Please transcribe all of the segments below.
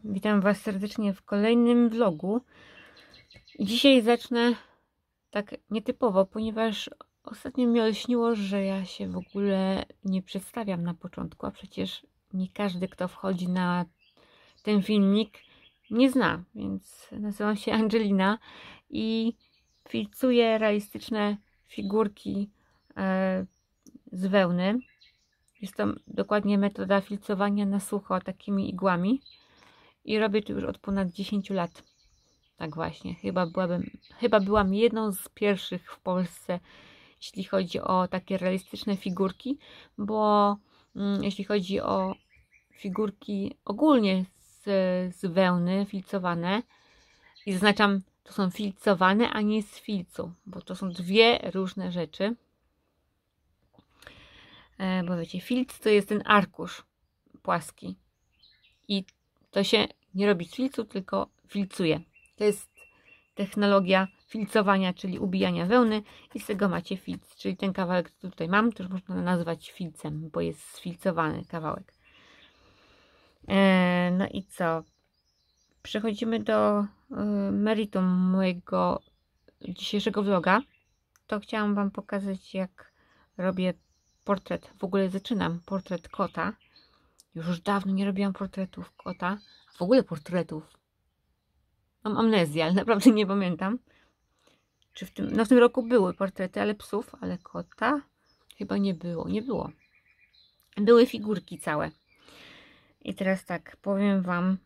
Witam Was serdecznie w kolejnym vlogu. Dzisiaj zacznę tak nietypowo, ponieważ ostatnio mi olśniło, że ja się w ogóle nie przedstawiam na początku, a przecież nie każdy, kto wchodzi na ten filmik, mnie zna, więc nazywam się Angelina i filcuję realistyczne figurki z wełny. Jest to dokładnie metoda filcowania na sucho takimi igłami. I robię to już od ponad 10 lat. Tak właśnie. Chyba byłam jedną z pierwszych w Polsce, jeśli chodzi o takie realistyczne figurki, bo jeśli chodzi o figurki ogólnie z wełny filcowane, i zaznaczam, to są filcowane, a nie z filcu, bo to są dwie różne rzeczy. Bo wiecie, filc to jest ten arkusz płaski i to się nie robi z filcu, tylko filcuje. To jest technologia filcowania, czyli ubijania wełny i z tego macie filc, czyli ten kawałek, który tutaj mam, to już można nazwać filcem, bo jest sfilcowany kawałek. No i co? Przechodzimy do meritum mojego dzisiejszego vloga. To chciałam Wam pokazać, jak robię portret. W ogóle zaczynam portret kota. Już dawno nie robiłam portretów kota. W ogóle portretów. Mam amnezję, ale naprawdę nie pamiętam. Czy w tym, no w tym roku były portrety, ale psów, ale kota chyba nie było. Nie było. Były figurki całe. I teraz tak, powiem Wam,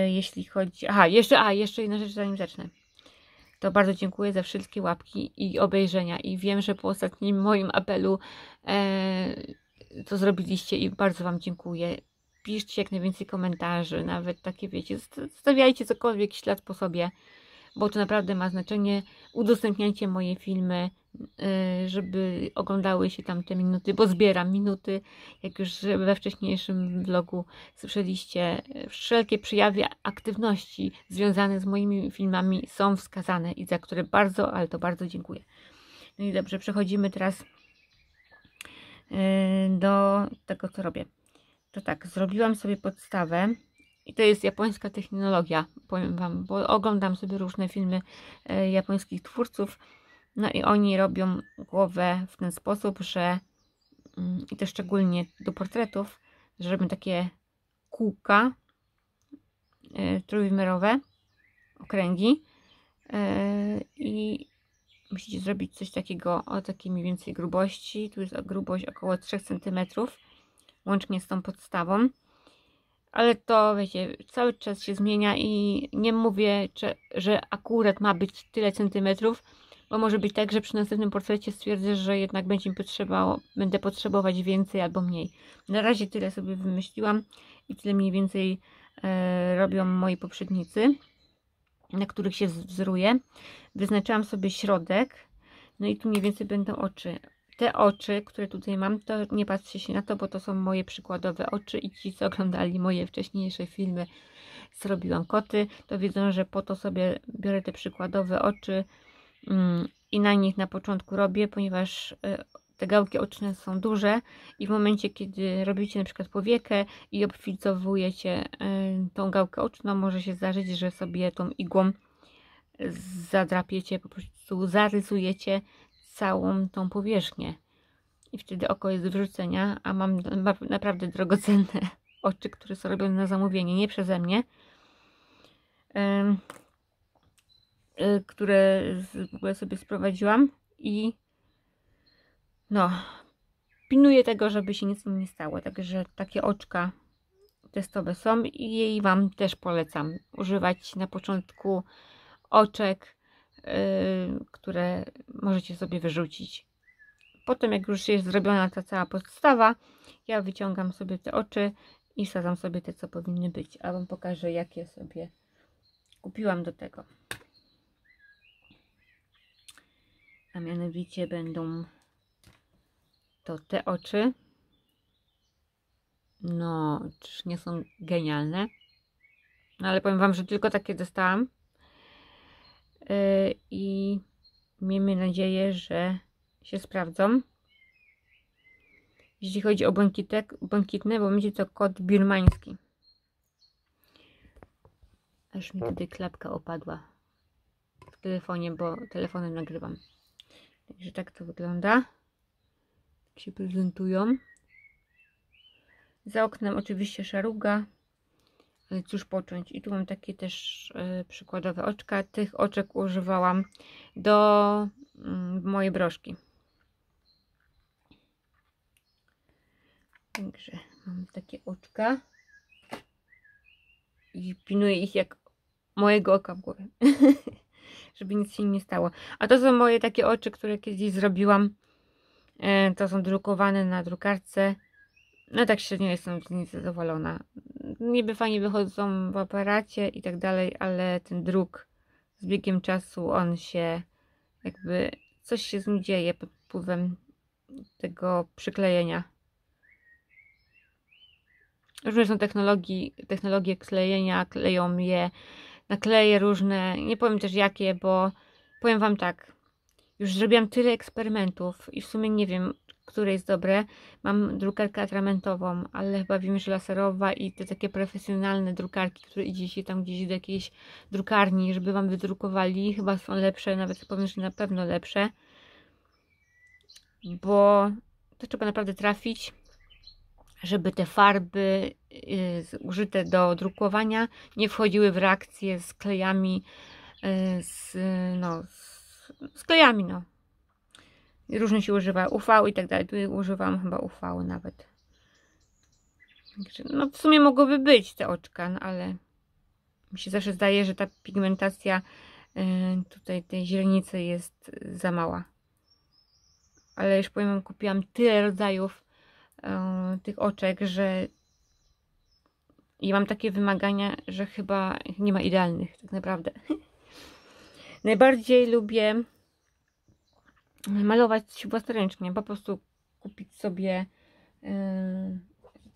jeśli chodzi... Aha, jeszcze jedna rzecz, zanim zacznę. To bardzo dziękuję za wszystkie łapki i obejrzenia. I wiem, że po ostatnim moim apelu to zrobiliście i bardzo Wam dziękuję. Piszcie jak najwięcej komentarzy, nawet takie wiecie, zostawiajcie cokolwiek ślad po sobie, bo to naprawdę ma znaczenie. Udostępniajcie moje filmy, żeby oglądały się tam te minuty, bo zbieram minuty, jak już we wcześniejszym vlogu słyszeliście, wszelkie przejawy aktywności związane z moimi filmami są wskazane i za które bardzo, ale to bardzo dziękuję. No i dobrze, przechodzimy teraz do tego, co robię. To tak, zrobiłam sobie podstawę i to jest japońska technologia, powiem Wam, bo oglądam sobie różne filmy japońskich twórców, no i oni robią głowę w ten sposób, że i to szczególnie do portretów, że robią takie kółka trójwymiarowe, okręgi i musicie zrobić coś takiego o takiej mniej więcej grubości. Tu jest grubość około 3 cm, łącznie z tą podstawą. Ale to, wiecie, cały czas się zmienia i nie mówię, że akurat ma być tyle centymetrów, bo może być tak, że przy następnym portrecie stwierdzę, że jednak będę potrzebować więcej albo mniej. Na razie tyle sobie wymyśliłam i tyle mniej więcej robią moi poprzednicy, na których się wzruję. Wyznaczyłam sobie środek, no i tu mniej więcej będą oczy. Te oczy, które tutaj mam, to nie patrzcie się na to, bo to są moje przykładowe oczy i ci, co oglądali moje wcześniejsze filmy, zrobiłam koty, to wiedzą, że po to sobie biorę te przykładowe oczy i na nich na początku robię, ponieważ te gałki oczne są duże i w momencie, kiedy robicie na przykład powiekę i obfilcowujecie tą gałkę oczną, może się zdarzyć, że sobie tą igłą zadrapiecie, po prostu zarysujecie całą tą powierzchnię i wtedy oko jest do wyrzucenia, a mam naprawdę drogocenne oczy, które są robione na zamówienie, nie przeze mnie, które w ogóle sobie sprowadziłam i no, pilnuję tego, żeby się nic nie stało, także takie oczka testowe są i jej Wam też polecam używać na początku oczek, które możecie sobie wyrzucić. Potem jak już jest zrobiona ta cała podstawa, ja wyciągam sobie te oczy i wsadzam sobie te, co powinny być. A Wam pokażę, jakie sobie kupiłam do tego. A mianowicie będą to te oczy. No, czyż nie są genialne? No ale powiem Wam, że tylko takie dostałam. I miejmy nadzieję, że się sprawdzą. Jeśli chodzi o błękitne, bo będzie to kot birmański. Aż mi tutaj klapka opadła w telefonie, bo telefonem nagrywam. Także tak to wygląda. Tak się prezentują. Za oknem oczywiście szaruga. Ale cóż począć. I tu mam takie też przykładowe oczka. Tych oczek używałam do mojej broszki. Także mam takie oczka. I pilnuję ich jak mojego oka w głowie. Żeby nic się nie stało. A to są moje takie oczy, które kiedyś zrobiłam. To są drukowane na drukarce. No tak średnio jestem z nich zadowolona. Niby fajnie wychodzą w aparacie i tak dalej, ale ten druk z biegiem czasu on się jakby coś się z nim dzieje pod wpływem tego przyklejenia. Różne są technologie klejenia, kleją je, nakleje różne, nie powiem też jakie, bo powiem wam tak, już zrobiłam tyle eksperymentów i w sumie nie wiem, które jest dobre. Mam drukarkę atramentową, ale chyba wiem, że laserowa i te takie profesjonalne drukarki, które idzie się tam gdzieś do jakiejś drukarni, żeby wam wydrukowali, chyba są lepsze, nawet powiem, że na pewno lepsze, bo to trzeba naprawdę trafić, żeby te farby użyte do drukowania nie wchodziły w reakcję z klejami, z klejami, no. Różnie się używa UV i tak dalej. Tu używam chyba UV nawet. No w sumie mogłoby być te oczka, no ale mi się zawsze zdaje, że ta pigmentacja tutaj tej źrenicy jest za mała. Ale już powiem wam, kupiłam tyle rodzajów tych oczek, że i mam takie wymagania, że chyba nie ma idealnych tak naprawdę. Najbardziej lubię malować własnoręcznie, po prostu kupić sobie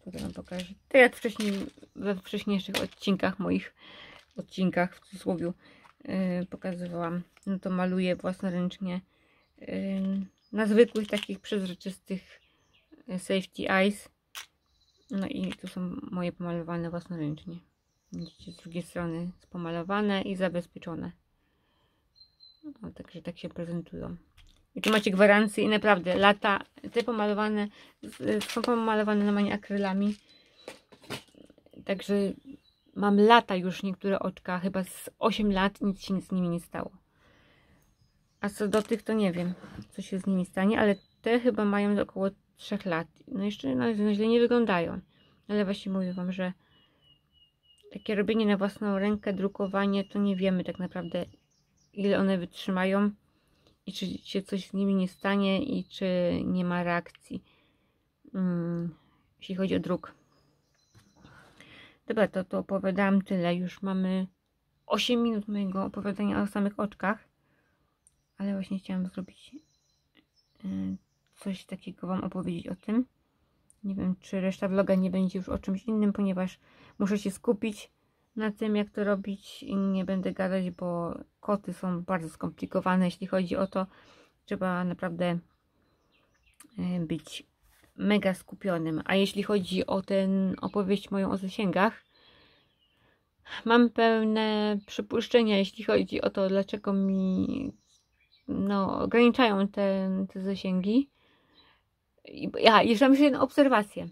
tutaj wam pokażę. Tak jak wcześniej, we wcześniejszych odcinkach w cudzysłowie pokazywałam, no to maluję własnoręcznie na zwykłych takich przezroczystych Safety Eyes. No i tu są moje pomalowane własnoręcznie. Widzicie, z drugiej strony spomalowane i zabezpieczone. No, także tak się prezentują. I tu macie gwarancję i naprawdę lata, te pomalowane są pomalowane normalnie akrylami. Także mam lata już niektóre oczka, chyba z 8 lat nic się z nimi nie stało. A co do tych to nie wiem, co się z nimi stanie, ale te chyba mają około 3 lat. No jeszcze źle nie wyglądają. Ale właśnie mówię wam, że takie robienie na własną rękę, drukowanie, to nie wiemy tak naprawdę, ile one wytrzymają i czy się coś z nimi nie stanie i czy nie ma reakcji, jeśli chodzi o druk. Dobra, to opowiadałam tyle. Już mamy 8 minut mojego opowiadania o samych oczkach, ale właśnie chciałam zrobić coś takiego wam opowiedzieć o tym. Nie wiem, czy reszta vloga nie będzie już o czymś innym, ponieważ muszę się skupić na tym, jak to robić i nie będę gadać, bo koty są bardzo skomplikowane, jeśli chodzi o to. Trzeba naprawdę być mega skupionym. A jeśli chodzi o tę opowieść moją o zasięgach, mam pewne przypuszczenia, jeśli chodzi o to, dlaczego mi ograniczają te zasięgi. I jeszcze mam jeszcze jedną obserwację.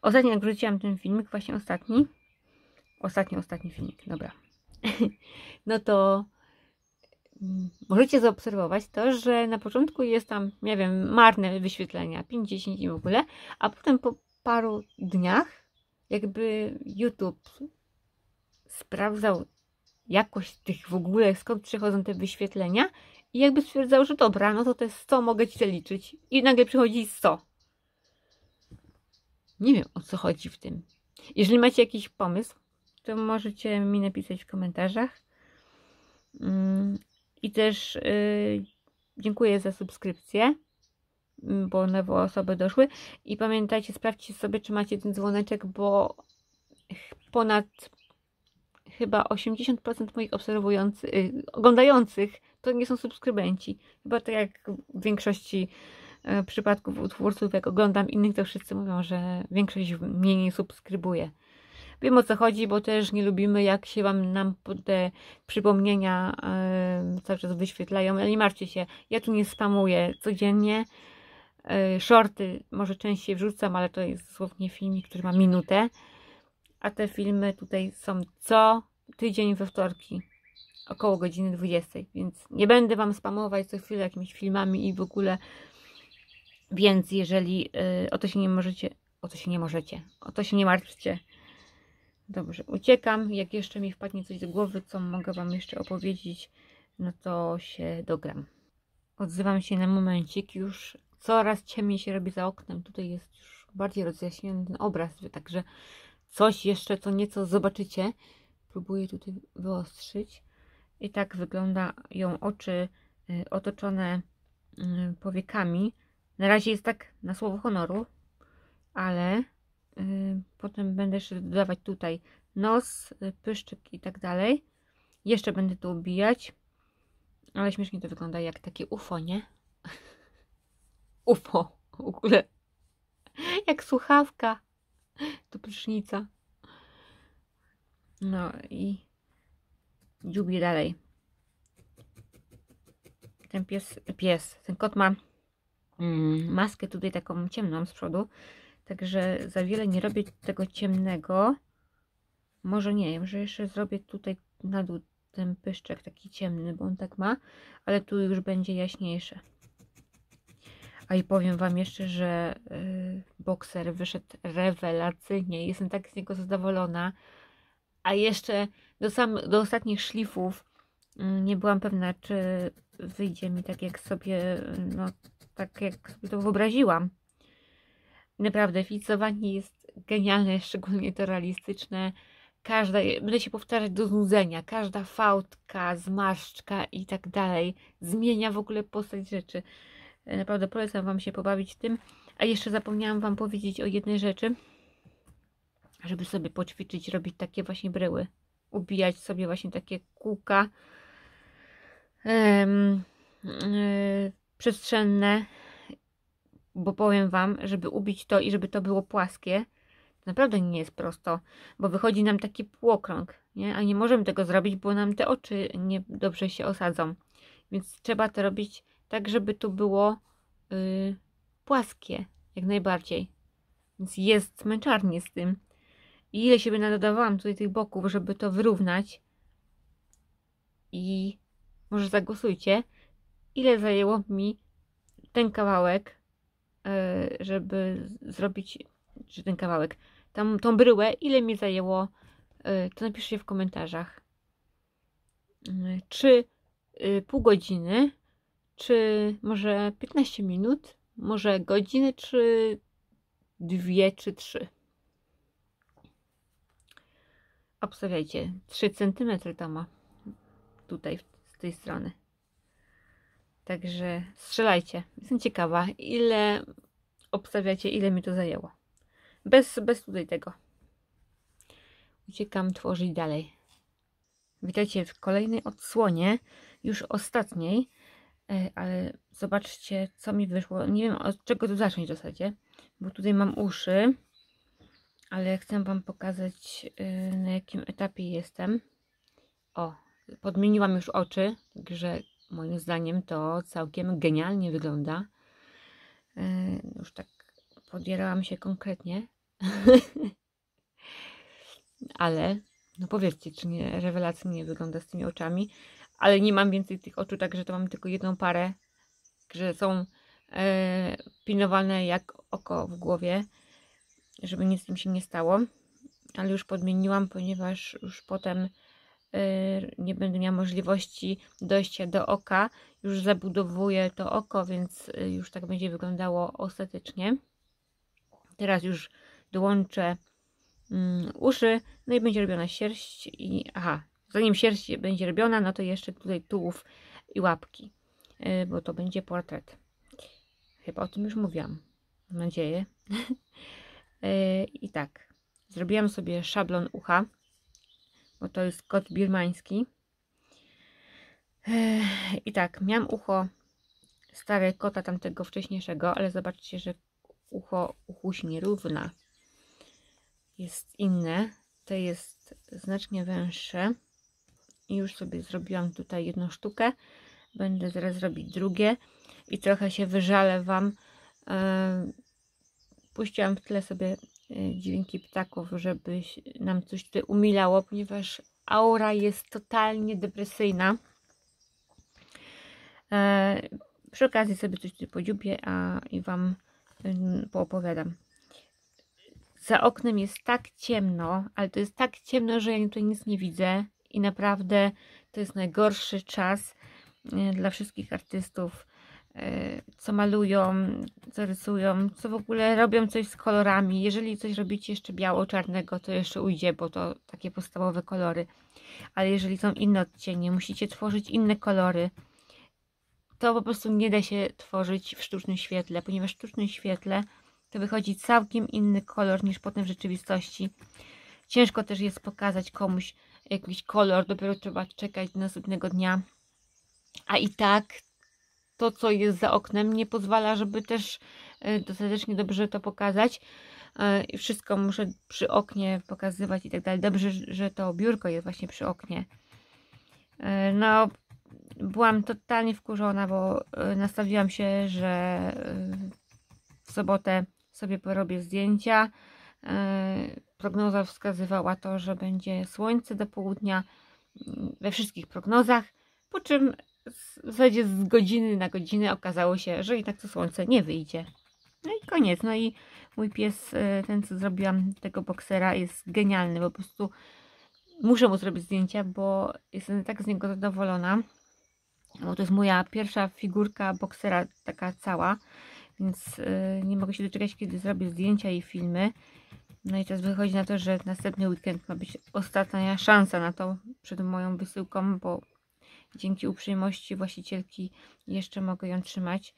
Ostatnio jak wrzuciłam ten filmik, właśnie ostatni filmik, dobra. No to możecie zaobserwować to, że na początku jest tam, nie wiem, marne wyświetlenia, 50 i w ogóle, a potem po paru dniach jakby YouTube sprawdzał jakość tych w ogóle, skąd przychodzą te wyświetlenia i jakby stwierdzał, że dobra, no to jest 100, mogę ci zaliczyć. I nagle przychodzi 100. Nie wiem, o co chodzi w tym. Jeżeli macie jakiś pomysł, to możecie mi napisać w komentarzach. I też dziękuję za subskrypcję, bo nowe osoby doszły. I pamiętajcie, sprawdźcie sobie, czy macie ten dzwoneczek, bo ponad chyba 80% moich oglądających to nie są subskrybenci. Chyba tak jak w większości przypadków u twórców, jak oglądam innych, to wszyscy mówią, że większość mnie nie subskrybuje. Wiem, o co chodzi, bo też nie lubimy, jak się nam te przypomnienia cały czas wyświetlają, ale nie martwcie się, ja tu nie spamuję codziennie. Shorty może częściej wrzucam, ale to jest dosłownie filmik, który ma minutę, a te filmy tutaj są co tydzień we wtorki około godziny 20, więc nie będę Wam spamować co chwilę jakimiś filmami i w ogóle, więc jeżeli o to się nie możecie, o to się nie martwcie. Dobrze, uciekam. Jak jeszcze mi wpadnie coś do głowy, co mogę Wam jeszcze opowiedzieć, no to się dogram. Odzywam się na momencik. Już coraz ciemniej się robi za oknem. Tutaj jest już bardziej rozjaśniony ten obraz, także coś jeszcze, co nieco zobaczycie. Próbuję tutaj wyostrzyć. I tak wyglądają oczy otoczone powiekami. Na razie jest tak na słowo honoru, ale potem będę jeszcze dodawać tutaj nos, pyszczyk i tak dalej. Jeszcze będę to ubijać, ale śmiesznie to wygląda jak takie UFO, nie? UFO, w ogóle jak słuchawka do prysznica. No i dziubię dalej. Ten ten kot ma maskę tutaj taką ciemną z przodu, także za wiele nie robię tego ciemnego. Może nie, może jeszcze zrobię tutaj na dół ten pyszczek taki ciemny, bo on tak ma, ale tu już będzie jaśniejsze. A i powiem Wam jeszcze, że bokser wyszedł rewelacyjnie. Jestem tak z niego zadowolona. A jeszcze do ostatnich szlifów nie byłam pewna, czy wyjdzie mi tak jak sobie, no tak jak sobie to wyobraziłam. Naprawdę, flicowanie jest genialne, szczególnie to realistyczne. Będę się powtarzać do znudzenia, każda fałdka, zmarszczka i tak dalej zmienia w ogóle postać rzeczy. Naprawdę polecam Wam się pobawić tym. A jeszcze zapomniałam Wam powiedzieć o jednej rzeczy, żeby sobie poćwiczyć, robić takie właśnie bryły. Ubijać sobie właśnie takie kółka przestrzenne, bo powiem Wam, żeby ubić to i żeby to było płaskie, to naprawdę nie jest prosto, bo wychodzi nam taki półokrąg, nie? A nie możemy tego zrobić, bo nam te oczy nie dobrze się osadzą. Więc trzeba to robić tak, żeby to było płaskie, jak najbardziej. Więc jest męczarnie z tym. I ile siebie nadodawałam tutaj tych boków, żeby to wyrównać. I może zagłosujcie, ile zajęło mi ten kawałek, żeby zrobić, czy ten kawałek, tą bryłę, ile mi zajęło, to napiszcie w komentarzach. Czy pół godziny, czy może 15 minut, może godziny, czy 2, czy 3. Obstawiajcie, 3 cm to ma tutaj, z tej strony. Także strzelajcie. Jestem ciekawa, ile obstawiacie, ile mi to zajęło. Bez tutaj tego. Uciekam tworzyć dalej. Witajcie w kolejnej odsłonie, już ostatniej, ale zobaczcie, co mi wyszło. Nie wiem, od czego tu zacząć w zasadzie, bo tutaj mam uszy, ale chcę Wam pokazać, na jakim etapie jestem. O, podmieniłam już oczy, także moim zdaniem to całkiem genialnie wygląda. Już tak podjarałam się konkretnie. Ale, no powiedzcie, czy nie rewelacyjnie wygląda z tymi oczami. Ale nie mam więcej tych oczu, także to mam tylko jedną parę, że są pilnowane jak oko w głowie, żeby nic im się nie stało. Ale już podmieniłam, ponieważ już potem nie będę miała możliwości dojścia do oka. Już zabudowuję to oko, więc już tak będzie wyglądało ostatecznie. Teraz już dołączę uszy, no i będzie robiona sierść i zanim sierść będzie robiona, no to jeszcze tutaj tułów i łapki, bo to będzie portret. Chyba o tym już mówiłam, mam nadzieję. I tak, zrobiłam sobie szablon ucha, bo to jest kot birmański. I tak, miałam ucho stare kota tamtego wcześniejszego, ale zobaczcie, że uchu się nie równa. Jest inne, te jest znacznie węższe. I już sobie zrobiłam tutaj jedną sztukę. Będę zaraz robić drugie. I trochę się wyżalę Wam. Puściłam w tle sobie dźwięki ptaków, żeby nam coś tutaj umilało, ponieważ aura jest totalnie depresyjna. Przy okazji sobie coś tutaj podziubię, i Wam poopowiadam. Za oknem jest tak ciemno, ale to jest tak ciemno, że ja tutaj nic nie widzę i naprawdę to jest najgorszy czas dla wszystkich artystów, co malują, co rysują, co w ogóle robią coś z kolorami. Jeżeli coś robicie jeszcze biało-czarnego, to jeszcze ujdzie, bo to takie podstawowe kolory. Ale jeżeli są inne odcienie, musicie tworzyć inne kolory, to po prostu nie da się tworzyć w sztucznym świetle, ponieważ w sztucznym świetle to wychodzi całkiem inny kolor niż potem w rzeczywistości. Ciężko też jest pokazać komuś jakiś kolor, dopiero trzeba czekać do następnego dnia. A i tak to, co jest za oknem, nie pozwala, żeby też dostatecznie dobrze to pokazać. I wszystko muszę przy oknie pokazywać i tak dalej. Dobrze, że to biurko jest właśnie przy oknie. No, byłam totalnie wkurzona, bo nastawiłam się, że w sobotę sobie porobię zdjęcia. Prognoza wskazywała to, że będzie słońce do południa we wszystkich prognozach, po czym w zasadzie z godziny na godzinę okazało się, że i tak to słońce nie wyjdzie. No i koniec. No i mój pies, ten co zrobiłam tego boksera, jest genialny. Po prostu muszę mu zrobić zdjęcia, bo jestem tak z niego zadowolona. Bo to jest moja pierwsza figurka boksera, taka cała, więc nie mogę się doczekać, kiedy zrobię zdjęcia i filmy. No i teraz wychodzi na to, że następny weekend ma być ostatnia szansa na to przed moją wysyłką, bo dzięki uprzejmości właścicielki jeszcze mogę ją trzymać.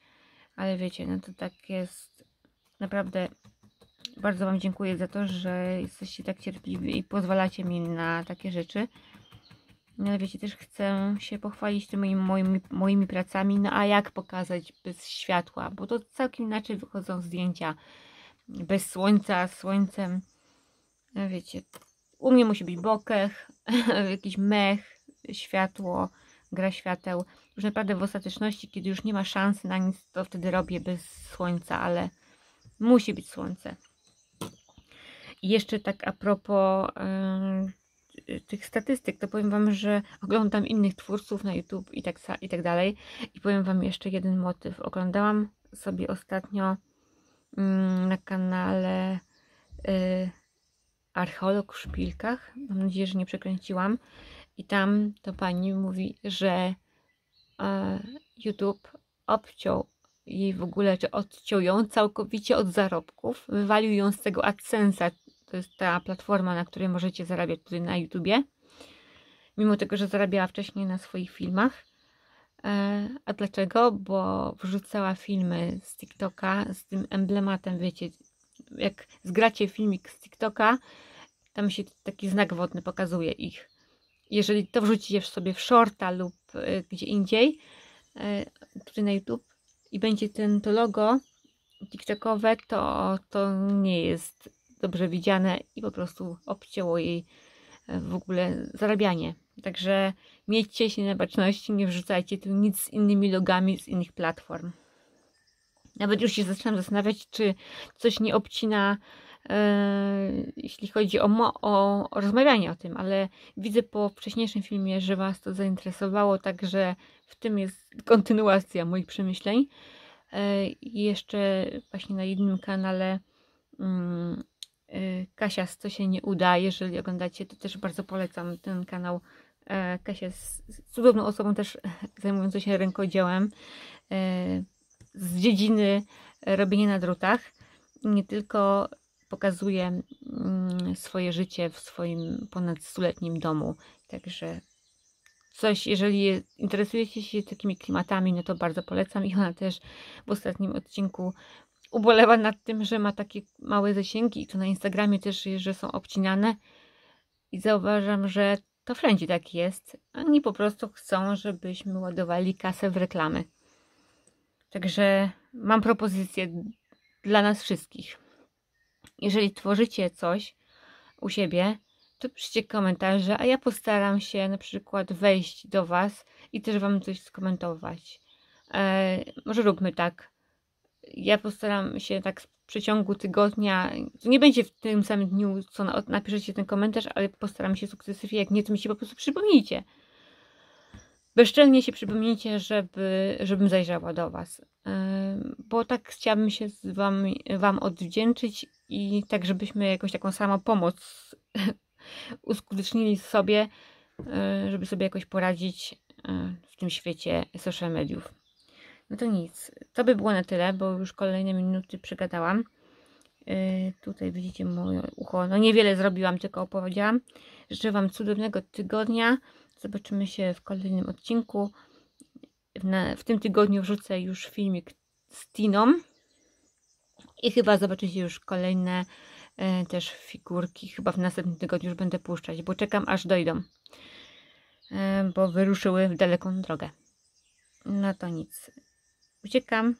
Ale wiecie, no to tak jest. Naprawdę bardzo Wam dziękuję za to, że jesteście tak cierpliwi i pozwalacie mi na takie rzeczy. No ale wiecie, też chcę się pochwalić tymi moimi pracami. No a jak pokazać bez światła? Bo to całkiem inaczej wychodzą zdjęcia. Bez słońca, słońcem. No wiecie, u mnie musi być bokeh, jakiś mech, światło, gra świateł. Już naprawdę w ostateczności, kiedy już nie ma szansy na nic, to wtedy robię bez słońca, ale musi być słońce. I jeszcze tak a propos tych statystyk, to powiem Wam, że oglądam innych twórców na YouTube i tak dalej. I powiem Wam jeszcze jeden motyw. Oglądałam sobie ostatnio na kanale Archeolog w szpilkach. Mam nadzieję, że nie przekręciłam. I tam to pani mówi, że YouTube obciął jej w ogóle, czy odciął ją całkowicie od zarobków. Wywalił ją z tego AdSense'a. To jest ta platforma, na której możecie zarabiać tutaj na YouTubie. Mimo tego, że zarabiała wcześniej na swoich filmach. A dlaczego? Bo wrzucała filmy z TikToka z tym emblematem, wiecie, jak zgracie filmik z TikToka, tam się taki znak wodny pokazuje ich. Jeżeli to wrzucicie sobie w shorta lub gdzie indziej, tutaj na YouTube i będzie to logo TikTokowe, to nie jest dobrze widziane i po prostu obcięło jej w ogóle zarabianie. Także miejcie się na baczności, nie wrzucajcie tu nic z innymi logami z innych platform. Nawet już się zaczynam zastanawiać, czy coś nie obcina, jeśli chodzi o rozmawianie o tym, ale widzę po wcześniejszym filmie, że Was to zainteresowało, także w tym jest kontynuacja moich przemyśleń. I jeszcze właśnie na jednym kanale Kasia z Co się nie uda, jeżeli oglądacie, to też bardzo polecam ten kanał. Kasia jest cudowną osobą też zajmującą się rękodziełem z dziedziny robienia na drutach. Nie tylko pokazuje swoje życie w swoim ponad 100-letnim domu. Także coś, jeżeli interesujecie się takimi klimatami, no to bardzo polecam. I ona też w ostatnim odcinku ubolewa nad tym, że ma takie małe zasięgi i to na Instagramie też, że są obcinane. I zauważam, że to wszędzie tak jest. Oni po prostu chcą, żebyśmy ładowali kasę w reklamy. Także mam propozycję dla nas wszystkich. Jeżeli tworzycie coś u siebie, to piszcie komentarze, a ja postaram się na przykład wejść do Was i też Wam coś skomentować. Może róbmy tak. Ja postaram się tak w przeciągu tygodnia, to nie będzie w tym samym dniu, co napiszecie ten komentarz, ale postaram się sukcesywnie, jak nie, to mi się po prostu przypomnijcie. Bezczelnie się przypomnijcie, żebym zajrzała do Was. Bo tak chciałabym się Wam odwdzięczyć i tak, żebyśmy jakąś taką samą pomoc uskutecznili sobie, żeby sobie jakoś poradzić w tym świecie social mediów. No to nic. To by było na tyle, bo już kolejne minuty przegadałam. Tutaj widzicie moje ucho. No niewiele zrobiłam, tylko opowiedziałam. Życzę Wam cudownego tygodnia. Zobaczymy się w kolejnym odcinku. W tym tygodniu wrzucę już filmik z Tiną. I chyba zobaczycie już kolejne też figurki. Chyba w następnym tygodniu już będę puszczać, bo czekam aż dojdą. Bo wyruszyły w daleką drogę. No to nic. Uciekam.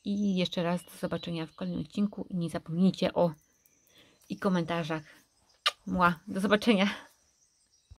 I jeszcze raz do zobaczenia w kolejnym odcinku. I nie zapomnijcie o komentarzach. Do zobaczenia.